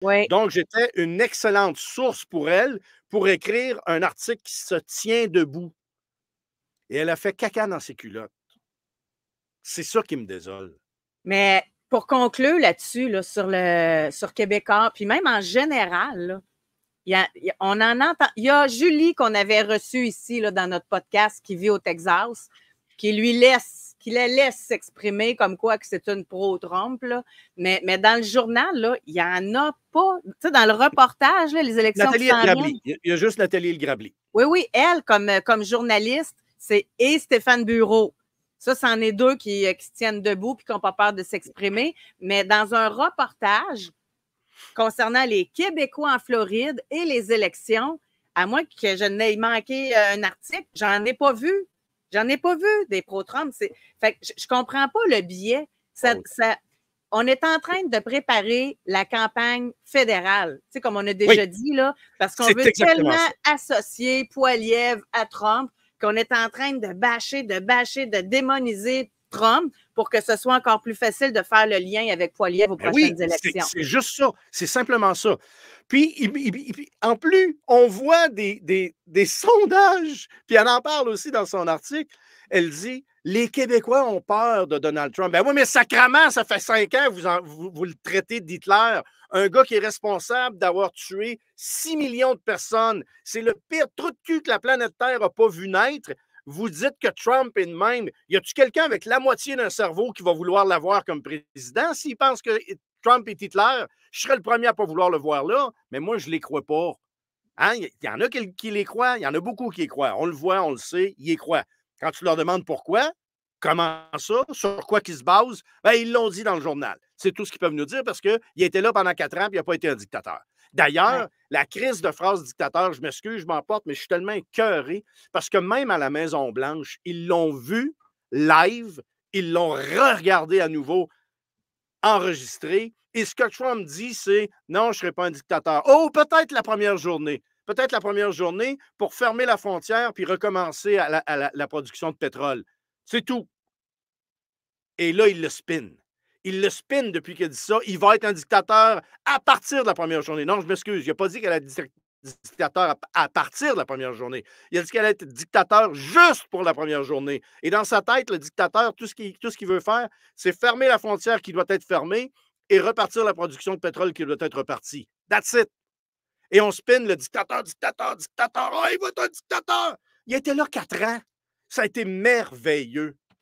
Oui. Donc, j'étais une excellente source pour elle pour écrire un article qui se tient debout. Et elle a fait caca dans ses culottes. C'est ça qui me désole. Mais pour conclure là-dessus, là, sur Québécois, puis même en général, là, on en entend. Il y a Julie qu'on avait reçue ici là, dans notre podcast qui vit au Texas, qui la laisse s'exprimer comme quoi que c'est une pro-Trump. Là. Mais dans le journal, là, il n'y en a pas. Tu sais, dans le reportage, là, les élections qui Nathalie s'en viennent. Grabli. Il y a juste Nathalie Grabli. Oui, elle, comme journaliste, et Stéphane Bureau. Ça, c'en est deux qui se tiennent debout et qui n'ont pas peur de s'exprimer. Mais dans un reportage concernant les Québécois en Floride et les élections, à moins que je n'aie manqué un article, j'en ai pas vu. J'en ai pas vu des pro-Trump. Fait que je comprends pas le biais. On est en train de préparer la campagne fédérale, tu sais, comme on a déjà dit, là, parce qu'on veut tellement associer Poilievre à Trump qu'on est en train de bâcher, de démoniser Trump pour que ce soit encore plus facile de faire le lien avec Poilievre aux prochaines élections. C'est juste ça. C'est simplement ça. Puis, en plus, on voit des sondages, puis elle en parle aussi dans son article. Elle dit les Québécois ont peur de Donald Trump. Ben oui, mais sacrément, ça fait 5 ans que vous le traitez d'Hitler, un gars qui est responsable d'avoir tué 6 millions de personnes. C'est le pire trou de cul que la planète Terre n'a pas vu naître. Vous dites que Trump est de même. Y a-tu quelqu'un avec la moitié d'un cerveau qui va vouloir l'avoir comme président? S'il pense que Trump est Hitler, je serais le premier à ne pas vouloir le voir là, mais moi, je ne les crois pas. Hein? Il y en a qui les croient, il y en a beaucoup qui les croient. On le voit, on le sait, ils les croient. Quand tu leur demandes pourquoi, comment ça, sur quoi ils se basent, ben, ils l'ont dit dans le journal. C'est tout ce qu'ils peuvent nous dire parce qu'il était là pendant 4 ans et il n'a pas été un dictateur. D'ailleurs, la crise de phrase dictateur, je m'excuse, je m'emporte, mais je suis tellement écœuré parce que même à la Maison-Blanche, ils l'ont vu live, ils l'ont regardé à nouveau enregistré. Et ce que Trump dit, c'est non, je ne serai pas un dictateur. Oh, peut-être la première journée. Peut-être la première journée pour fermer la frontière puis recommencer à la production de pétrole. C'est tout. Et là, il le spin. Il le spin depuis qu'il a dit ça. Il va être un dictateur à partir de la première journée. Non, je m'excuse. Il n'a pas dit qu'elle allait être dictateur à partir de la première journée. Il a dit qu'elle allait être dictateur juste pour la première journée. Et dans sa tête, le dictateur, tout ce qu'il veut faire, c'est fermer la frontière qui doit être fermée et repartir la production de pétrole qui doit être repartie. That's it. Et on spin le dictateur. Oh, il va être un dictateur. Il était là 4 ans. Ça a été merveilleux.